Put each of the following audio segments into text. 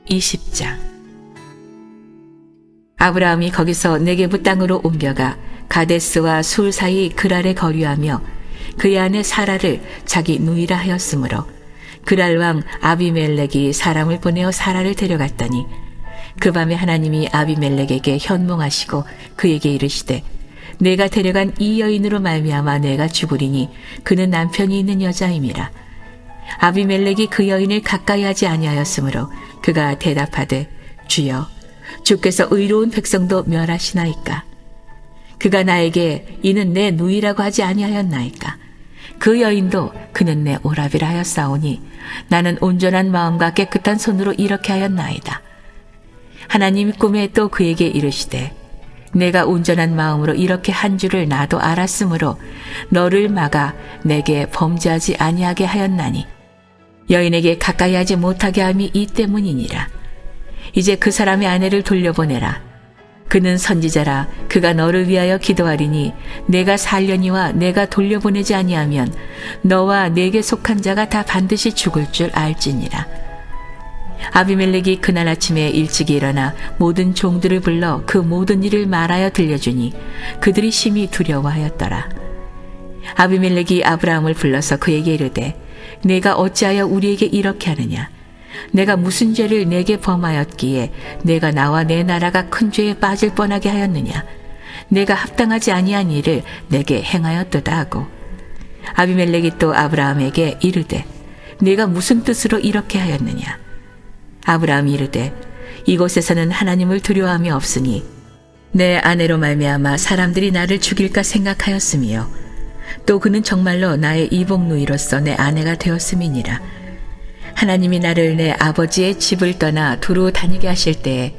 20장. 아브라함이 거기서 네게부 땅으로 옮겨가 가데스와 술 사이 그랄에 거류하며 그의 아내 사라를 자기 누이라 하였으므로 그랄 왕 아비멜렉이 사람을 보내어 사라를 데려갔더니 그 밤에 하나님이 아비멜렉에게 현몽하시고 그에게 이르시되 내가 데려간 이 여인으로 말미암아 내가 죽으리니 그는 남편이 있는 여자임이라. 아비멜렉이 그 여인을 가까이 하지 아니하였으므로 그가 대답하되 주여 주께서 의로운 백성도 멸하시나이까. 그가 나에게 이는 내 누이라고 하지 아니하였나이까. 그 여인도 그는 내 오라비라 하였사오니 나는 온전한 마음과 깨끗한 손으로 이렇게 하였나이다. 하나님이 꿈에 또 그에게 이르시되 내가 온전한 마음으로 이렇게 한 줄을 나도 알았으므로 너를 막아 내게 범죄하지 아니하게 하였나니 여인에게 가까이 하지 못하게 함이 이 때문이니라. 이제 그 사람의 아내를 돌려보내라. 그는 선지자라. 그가 너를 위하여 기도하리니 내가 살려니와 내가 돌려보내지 아니하면 너와 내게 속한 자가 다 반드시 죽을 줄 알지니라. 아비멜렉이 그날 아침에 일찍 일어나 모든 종들을 불러 그 모든 일을 말하여 들려주니 그들이 심히 두려워하였더라. 아비멜렉이 아브라함을 불러서 그에게 이르되 내가 어찌하여 우리에게 이렇게 하느냐. 내가 무슨 죄를 내게 범하였기에 내가 나와 내 나라가 큰 죄에 빠질 뻔하게 하였느냐. 내가 합당하지 아니한 일을 내게 행하였도다 하고 아비멜렉이 또 아브라함에게 이르되 내가 무슨 뜻으로 이렇게 하였느냐. 아브라함이 이르되 이곳에서는 하나님을 두려워함이 없으니 내 아내로 말미암아 사람들이 나를 죽일까 생각하였으며 또 그는 정말로 나의 이복 누이로서 내 아내가 되었음이니라. 하나님이 나를 내 아버지의 집을 떠나 두루 다니게 하실 때에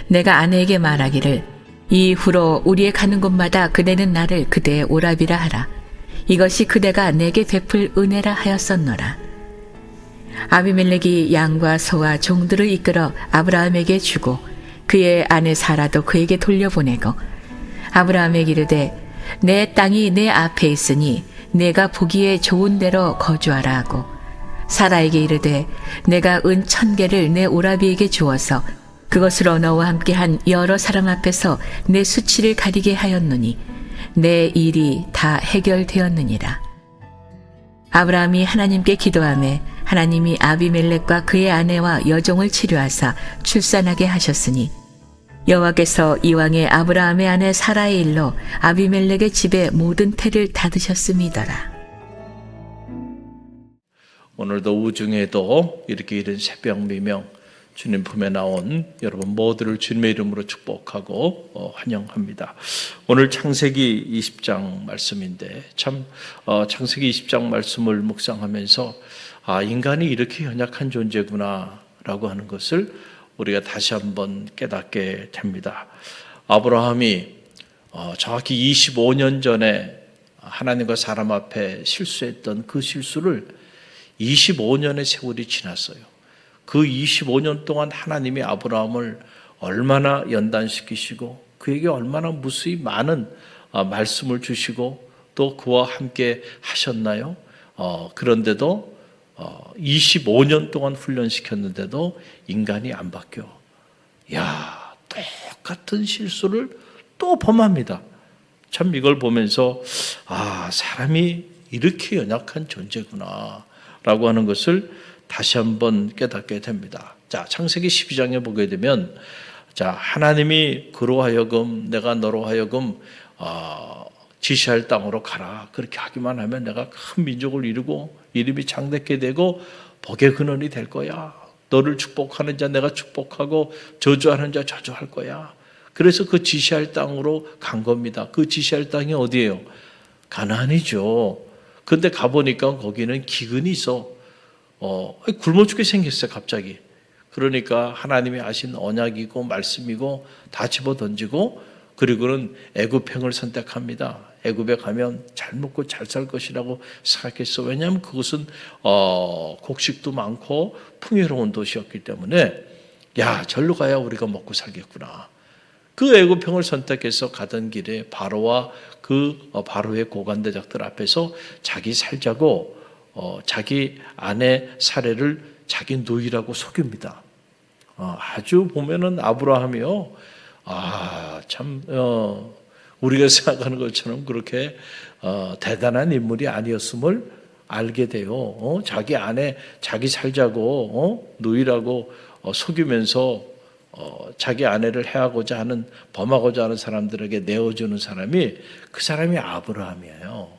내가 아내에게 말하기를 이후로 우리의 가는 곳마다 그대는 나를 그대의 오라비라 하라. 이것이 그대가 내게 베풀 은혜라 하였었노라. 아비멜렉이 양과 소와 종들을 이끌어 아브라함에게 주고 그의 아내 사라도 그에게 돌려보내고 아브라함에게 이르되 내 땅이 내 앞에 있으니 내가 보기에 좋은 데로 거주하라 하고 사라에게 이르되 내가 은 1000개를 내 오라비에게 주어서 그것으로 너와 함께한 여러 사람 앞에서 내 수치를 가리게 하였노니 내 일이 다 해결되었느니라. 아브라함이 하나님께 기도하매 하나님이 아비멜렉과 그의 아내와 여종을 치료하사 출산하게 하셨으니 여호와께서 이왕에 아브라함의 아내 사라의 일로 아비멜렉의 집에 모든 태를 닫으셨음이더라. 오늘도 우중에도 이렇게 이른 새벽 미명 주님 품에 나온 여러분 모두를 주님의 이름으로 축복하고 환영합니다. 오늘 창세기 20장 말씀인데 참 창세기 20장 말씀을 묵상하면서 인간이 이렇게 연약한 존재구나 라고 하는 것을 우리가 다시 한번 깨닫게 됩니다. 아브라함이 정확히 25년 전에 하나님과 사람 앞에 실수했던 그 실수를 25년의 세월이 지났어요. 그 25년 동안 하나님이 아브라함을 얼마나 연단시키시고 그에게 얼마나 무수히 많은 말씀을 주시고 또 그와 함께 하셨나요? 그런데도 25년 동안 훈련시켰는데도 인간이 안 바뀌어. 똑같은 실수를 또 범합니다. 참 이걸 보면서 사람이 이렇게 연약한 존재구나 라고 하는 것을 다시 한번 깨닫게 됩니다. 자, 창세기 12장에 보게 되면 하나님이 그로 하여금 내가 너로 하여금 지시할 땅으로 가라. 그렇게 하기만 하면 내가 큰 민족을 이루고 이름이 장대케 되고 복의 근원이 될 거야. 너를 축복하는 자 내가 축복하고 저주하는 자 저주할 거야. 그래서 그 지시할 땅으로 간 겁니다. 그 지시할 땅이 어디예요? 가나안이죠. 그런데 가보니까 거기는 기근이 있어. 굶어 죽게 생겼어요, 갑자기. 그러니까 하나님이 하신 언약이고 말씀이고 다 집어 던지고 그리고는 애굽행을 선택합니다. 애굽에 가면 잘 먹고 잘 살 것이라고 생각했어. 왜냐하면 그것은 곡식도 많고 풍요로운 도시였기 때문에 절로 가야 우리가 먹고 살겠구나. 그 애굽행을 선택해서 가던 길에 바로와 그 바로의 고관대작들 앞에서 자기 살자고 자기 아내 사례를 자기 누이라고 속입니다. 아주 보면은 아브라함이요. 우리가 생각하는 것처럼 그렇게 대단한 인물이 아니었음을 알게 돼요. 자기 아내 자기 살자고 누이라고 속이면서 자기 아내를 해하고자 하는 범하고자 하는 사람들에게 내어주는 사람이 그 사람이 아브라함이에요.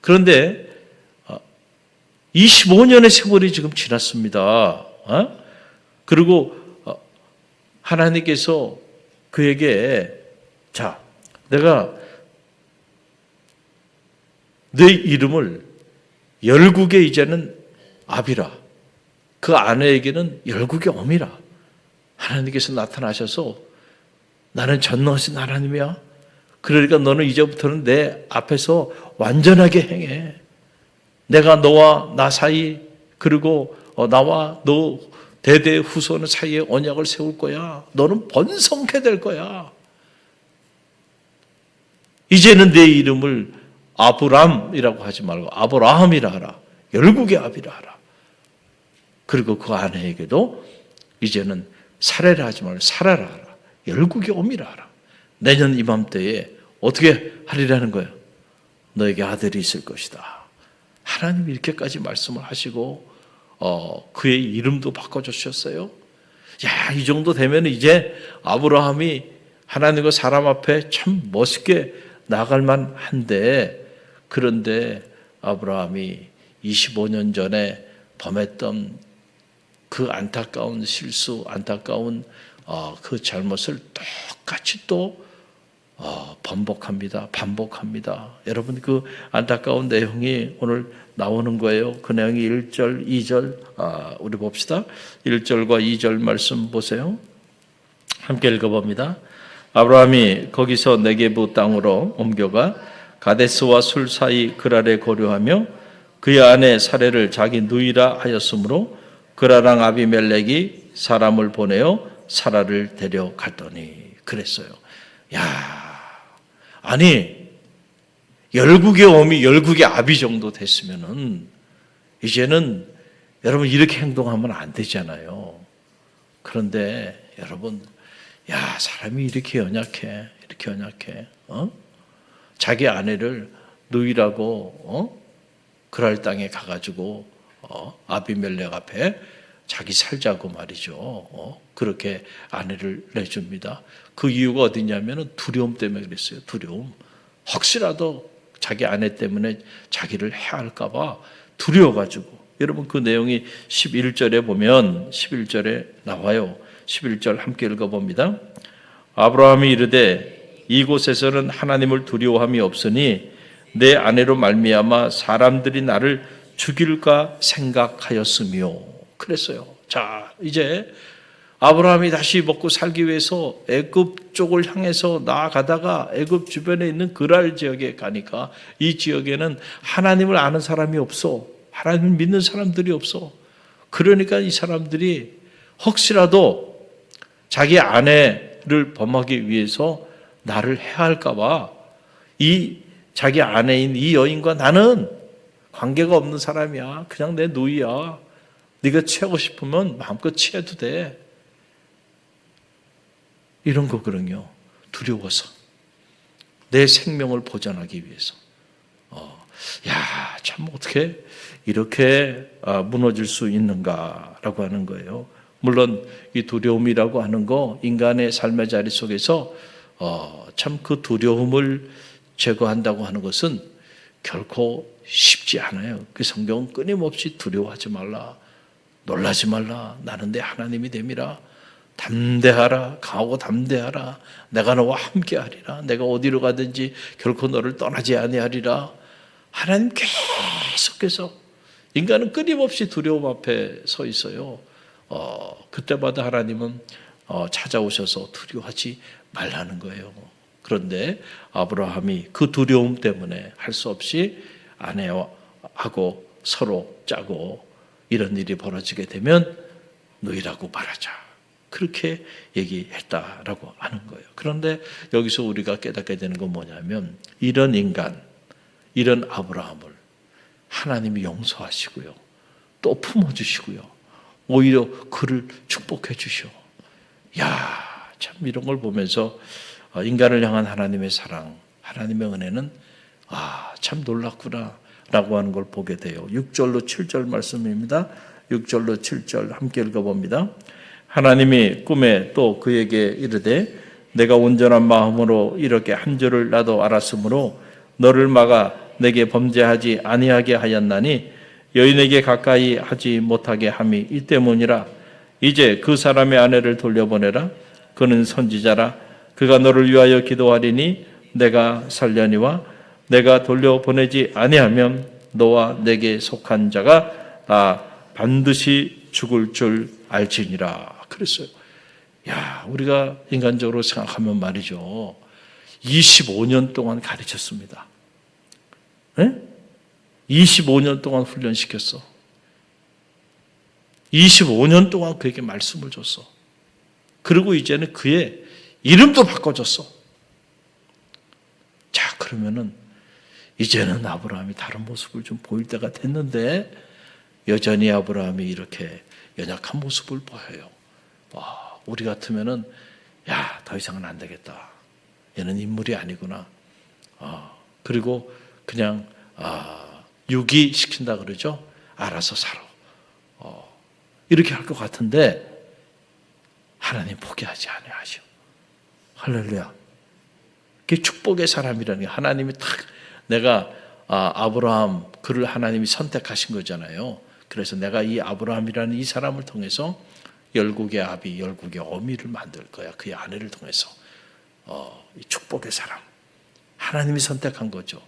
그런데 25년의 세월이 지금 지났습니다. 그리고 하나님께서 그에게 자, 내가 네 이름을 열국의 이제는 아비라, 그 아내에게는 열국의 어미라. 하나님께서 나타나셔서 나는 전능하신 하나님이야. 그러니까 너는 이제부터는 내 앞에서 완전하게 행해. 내가 너와 나 사이 그리고 나와 너 대대 후손 사이에 언약을 세울 거야. 너는 번성케 될 거야. 이제는 내 이름을 아브람이라고 하지 말고 아브라함이라 하라. 열국의 아비라 하라. 그리고 그 아내에게도 이제는 사례라 하지 말고 사라라 하라. 열국의 어미라 하라. 내년 이맘때에 어떻게 하리라는 거야? 너에게 아들이 있을 것이다. 하나님이 이렇게까지 말씀을 하시고 그의 이름도 바꿔주셨어요. 야, 이 정도 되면 이제 아브라함이 하나님과 사람 앞에 참 멋있게 나갈만 한데, 그런데 아브라함이 25년 전에 범했던 그 안타까운 실수, 안타까운 그 잘못을 똑같이 또 반복합니다. 여러분, 그 안타까운 내용이 오늘 나오는 거예요. 그 내용이 1절, 2절 우리 봅시다. 1절과 2절 말씀 보세요. 함께 읽어봅니다. 아브라함이 거기서 네게부 땅으로 옮겨가 가데스와 술 사이 그랄에 거류하며 그의 아내 사레를 자기 누이라 하였으므로 그라랑 아비멜렉이 사람을 보내어 사라를 데려갔더니 그랬어요. 야, 아니 열국의 어미, 열국의 아비 정도 됐으면은 이제는 여러분 이렇게 행동하면 안 되잖아요. 그런데 여러분, 야, 사람이 이렇게 연약해. 자기 아내를 누이라고 그랄 땅에 가가지고 아비멜렉 앞에 자기 살자고 말이죠. 그렇게 아내를 내줍니다. 그 이유가 어디냐면은 두려움 때문에 그랬어요. 두려움. 혹시라도 자기 아내 때문에 자기를 해할까봐 두려워가지고. 여러분, 그 내용이 11절에 보면 11절에 나와요. 11절 함께 읽어봅니다. 아브라함이 이르되 이곳에서는 하나님을 두려워함이 없으니 내 아내로 말미암아 사람들이 나를 죽일까 생각하였으며 그랬어요. 자, 이제 아브라함이 다시 먹고 살기 위해서 애굽 쪽을 향해서 나아가다가 애굽 주변에 있는 그랄 지역에 가니까 이 지역에는 하나님을 아는 사람이 없어. 하나님을 믿는 사람들이 없어. 그러니까 이 사람들이 혹시라도 자기 아내를 범하기 위해서 나를 해할까 봐 이 자기 아내인 이 여인과 나는 관계가 없는 사람이야. 그냥 내 누이야. 네가 취하고 싶으면 마음껏 취해도 돼. 이런 거거든요. 두려워서. 내 생명을 보존하기 위해서. 야, 참 어떻게 이렇게 무너질 수 있는가라고 하는 거예요. 물론 이 두려움이라고 하는 거 인간의 삶의 자리 속에서 참 그 두려움을 제거한다고 하는 것은 결코 쉽지 않아요. 그 성경은 끊임없이 두려워하지 말라, 놀라지 말라, 나는 내 하나님이 됨이라, 담대하라, 강하고 담대하라, 내가 너와 함께하리라, 내가 어디로 가든지 결코 너를 떠나지 아니하리라. 하나님 계속해서, 인간은 끊임없이 두려움 앞에 서 있어요. 그때마다 하나님은 찾아오셔서 두려워하지 말라는 거예요. 그런데 아브라함이 그 두려움 때문에 할 수 없이 아내하고 서로 짜고 이런 일이 벌어지게 되면 너희라고 말하자. 그렇게 얘기했다라고 하는 거예요. 그런데 여기서 우리가 깨닫게 되는 건 뭐냐면 이런 인간, 이런 아브라함을 하나님이 용서하시고요. 또 품어주시고요. 오히려 그를 축복해 주셔. 참 이런 걸 보면서 인간을 향한 하나님의 사랑, 하나님의 은혜는 참 놀랍구나 라고 하는 걸 보게 돼요. 6절로 7절 말씀입니다. 6절로 7절 함께 읽어봅니다. 하나님이 꿈에 또 그에게 이르되 내가 온전한 마음으로 이렇게 한 줄을 나도 알았으므로 너를 막아 내게 범죄하지 아니하게 하였나니 여인에게 가까이 하지 못하게 함이 이 때문이라. 이제 그 사람의 아내를 돌려보내라. 그는 선지자라. 그가 너를 위하여 기도하리니 내가 살려니와 내가 돌려보내지 아니하면 너와 내게 속한 자가 다 반드시 죽을 줄 알지니라. 그랬어요. 우리가 인간적으로 생각하면 말이죠. 25년 동안 가르쳤습니다. 25년 동안 훈련시켰어. 25년 동안 그에게 말씀을 줬어. 그리고 이제는 그의 이름도 바꿔줬어. 자, 그러면은 이제는 아브라함이 다른 모습을 좀 보일 때가 됐는데 여전히 아브라함이 이렇게 연약한 모습을 보여요. 우리 같으면은 더 이상은 안 되겠다. 얘는 인물이 아니구나. 그리고 그냥 유기시킨다 그러죠. 알아서 살아. 이렇게 할 것 같은데 하나님 포기하지 아니하셔. 할렐루야. 그게 축복의 사람이라는 게 하나님이 딱 내가 아브라함 그를 하나님이 선택하신 거잖아요. 그래서 내가 이 아브라함이라는 이 사람을 통해서 열국의 아비, 열국의 어미를 만들 거야. 그의 아내를 통해서. 이 축복의 사람. 하나님이 선택한 거죠.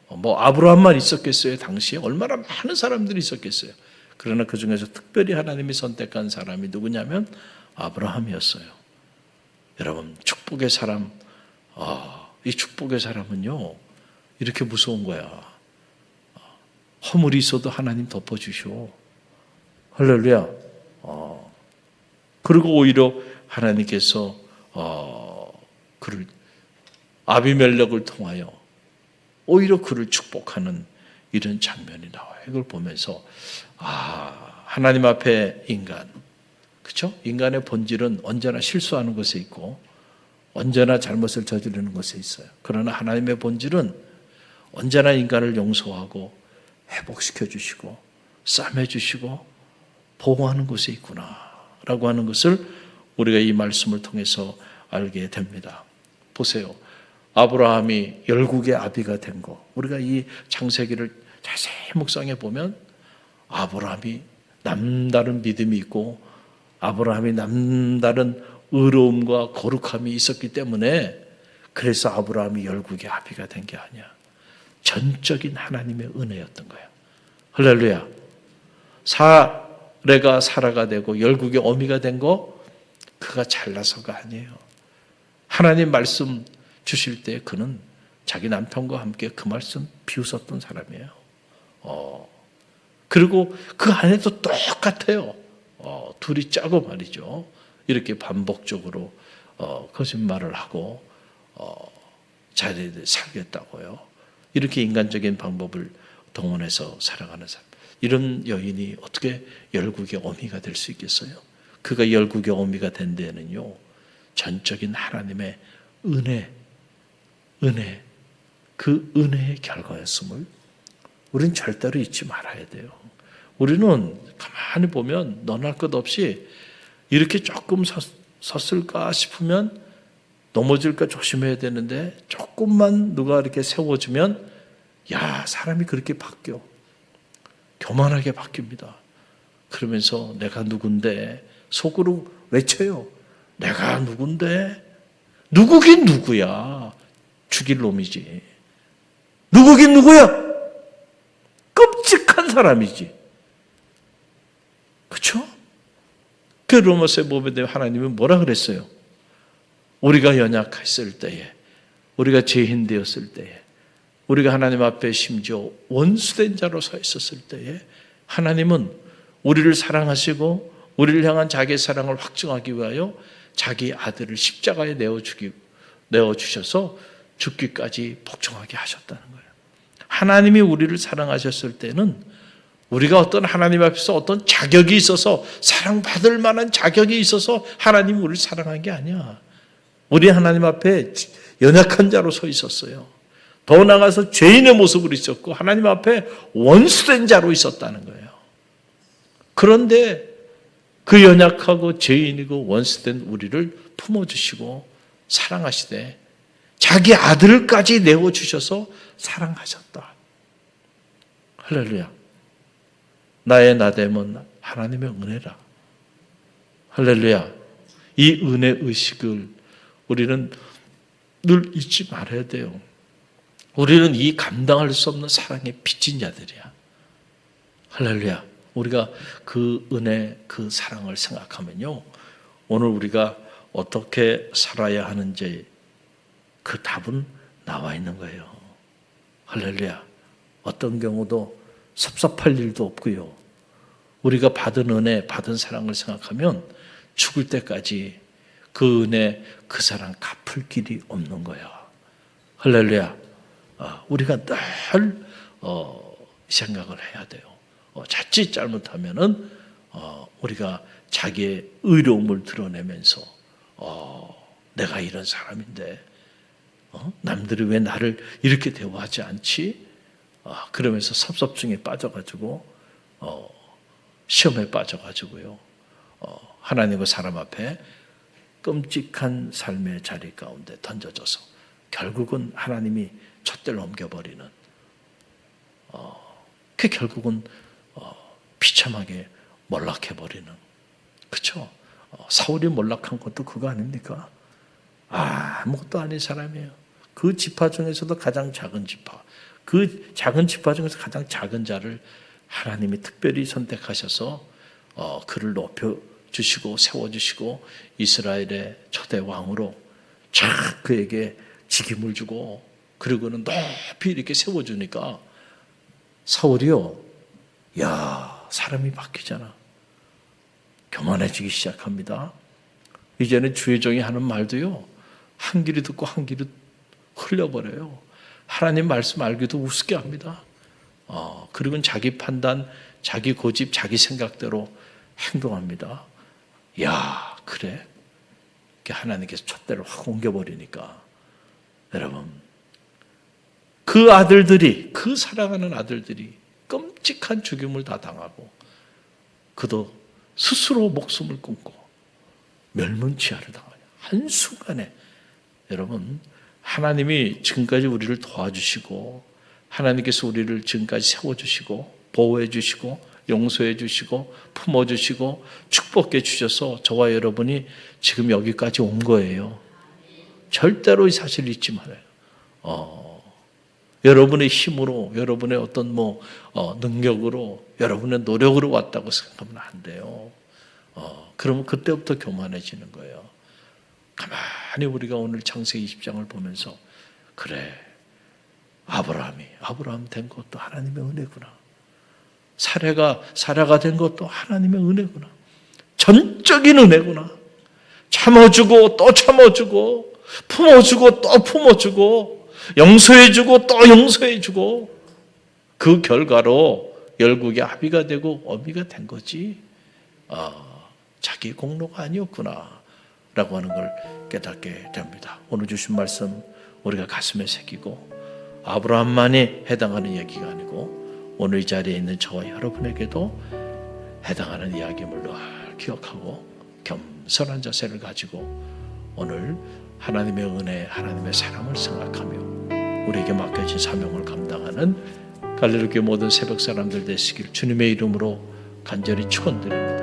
아브라함만 있었겠어요? 당시에 얼마나 많은 사람들이 있었겠어요. 그러나 그 중에서 특별히 하나님이 선택한 사람이 누구냐면 아브라함이었어요. 여러분, 축복의 사람, 이 축복의 사람은요, 이렇게 무서운 거야. 허물이 있어도 하나님 덮어주셔. 할렐루야. 그리고 오히려 하나님께서 그를 아비멜렉을 통하여 오히려 그를 축복하는 이런 장면이 나와요. 이걸 보면서 하나님 앞에 인간, 그렇죠? 인간의 본질은 언제나 실수하는 것에 있고 언제나 잘못을 저지르는 것에 있어요. 그러나 하나님의 본질은 언제나 인간을 용서하고 회복시켜 주시고 싸매 주시고 보호하는 곳에 있구나라고 하는 것을 우리가 이 말씀을 통해서 알게 됩니다. 보세요. 아브라함이 열국의 아비가 된 거. 우리가 이 창세기를 자세히 묵상해 보면 아브라함이 남다른 믿음이 있고 아브라함이 남다른 의로움과 거룩함이 있었기 때문에 그래서 아브라함이 열국의 아비가 된 게 아니야. 전적인 하나님의 은혜였던 거야. 할렐루야. 사레가 사라가 되고 열국의 어미가 된 거 그가 잘나서가 아니에요. 하나님 말씀 주실 때 그는 자기 남편과 함께 그 말씀 비웃었던 사람이에요. 그리고 그 아내도 똑같아요. 둘이 짜고 말이죠. 이렇게 반복적으로 거짓말을 하고 잘 살겠다고요. 이렇게 인간적인 방법을 동원해서 살아가는 사람. 이런 여인이 어떻게 열국의 어미가 될 수 있겠어요? 그가 열국의 어미가 된 데는요. 전적인 하나님의 은혜, 그 은혜의 결과였음을 우리는 절대로 잊지 말아야 돼요. 우리는 가만히 보면 너나 것 없이 이렇게 조금 섰을까 싶으면 넘어질까 조심해야 되는데 조금만 누가 이렇게 세워주면 사람이 그렇게 바뀌어. 교만하게 바뀝니다. 그러면서 내가 누군데 속으로 외쳐요. 내가 누군데? 누구긴 누구야. 죽일 놈이지. 누구긴 누구야. 끔찍한 사람이지. 그렇죠? 그 로마서에 보면 하나님은 뭐라 그랬어요? 우리가 연약했을 때에, 우리가 죄인 되었을 때에, 우리가 하나님 앞에 심지어 원수된 자로 서 있었을 때에 하나님은 우리를 사랑하시고 우리를 향한 자기의 사랑을 확증하기 위하여 자기 아들을 십자가에 내어주셔서 죽기까지 복종하게 하셨다는 거예요. 하나님이 우리를 사랑하셨을 때는 우리가 어떤 하나님 앞에서 어떤 자격이 있어서 사랑받을 만한 자격이 있어서 하나님이 우리를 사랑한 게 아니야. 우리 하나님 앞에 연약한 자로 서 있었어요. 더 나아가서 죄인의 모습으로 있었고 하나님 앞에 원수된 자로 있었다는 거예요. 그런데 그 연약하고 죄인이고 원수된 우리를 품어주시고 사랑하시되 자기 아들까지 내어주셔서 사랑하셨다. 할렐루야. 나의 나됨은 하나님의 은혜라. 할렐루야. 이 은혜 의식을 우리는 늘 잊지 말아야 돼요. 우리는 이 감당할 수 없는 사랑에 빚진 자들이야. 할렐루야. 우리가 그 은혜, 그 사랑을 생각하면요, 오늘 우리가 어떻게 살아야 하는지 그 답은 나와 있는 거예요. 할렐루야. 어떤 경우도 섭섭할 일도 없고요. 우리가 받은 은혜, 받은 사랑을 생각하면 죽을 때까지 그 은혜, 그 사랑 갚을 길이 없는 거야. 할렐루야. 우리가 늘 생각을 해야 돼요. 자칫 잘못하면은 우리가 자기의 의로움을 드러내면서 내가 이런 사람인데 남들이 왜 나를 이렇게 대우하지 않지? 그러면서 섭섭증에 빠져가지고 시험에 빠져가지고요. 하나님과 사람 앞에 끔찍한 삶의 자리 가운데 던져져서 결국은 하나님이 촛대를 옮겨버리는 그 결국은 비참하게 몰락해버리는, 그렇죠? 사울이 몰락한 것도 그거 아닙니까? 아무것도 아닌 사람이에요. 그 지파 중에서도 가장 작은 지파, 그 작은 지파 중에서 가장 작은 자를 하나님이 특별히 선택하셔서 그를 높여주시고 세워주시고 이스라엘의 초대 왕으로 쫙 그에게 직임을 주고 그리고는 높이 이렇게 세워주니까 사울이요, 야, 사람이 바뀌잖아. 교만해지기 시작합니다. 이제는 주의 종이 하는 말도요, 한 귀로 듣고 한 귀로 흘려버려요. 하나님 말씀 알기도 우습게 합니다. 그리고 자기 판단, 자기 고집, 자기 생각대로 행동합니다. 야, 그래? 하나님께서 촛대를 확 옮겨버리니까 여러분, 그 아들들이, 그 사랑하는 아들들이 끔찍한 죽임을 다 당하고 그도 스스로 목숨을 끊고 멸문치하를 당하냐. 한순간에 여러분, 하나님이 지금까지 우리를 도와주시고 하나님께서 우리를 지금까지 세워주시고 보호해 주시고 용서해 주시고 품어주시고 축복해 주셔서 저와 여러분이 지금 여기까지 온 거예요. 절대로 이 사실을 잊지 말아요. 여러분의 힘으로, 여러분의 어떤 능력으로, 여러분의 노력으로 왔다고 생각하면 안 돼요. 그러면 그때부터 교만해지는 거예요. 가만히 우리가 오늘 창세기 20장을 보면서 그래, 아브라함 된 것도 하나님의 은혜구나. 사라가 된 것도 하나님의 은혜구나. 전적인 은혜구나. 참아주고 또 참아주고 품어주고 또 품어주고 용서해주고 또 용서해주고 그 결과로 열국의 아비가 되고 어미가 된 거지. 자기 공로가 아니었구나 라고 하는 걸 깨닫게 됩니다. 오늘 주신 말씀 우리가 가슴에 새기고 아브라함만이 해당하는 얘기가 아니고 오늘 이 자리에 있는 저와 여러분에게도 해당하는 이야기임을 늘 기억하고 겸손한 자세를 가지고 오늘 하나님의 은혜, 하나님의 사랑을 생각하며 우리에게 맡겨진 사명을 감당하는 갈릴리 교회 모든 새벽 사람들 되시길 주님의 이름으로 간절히 축원드립니다.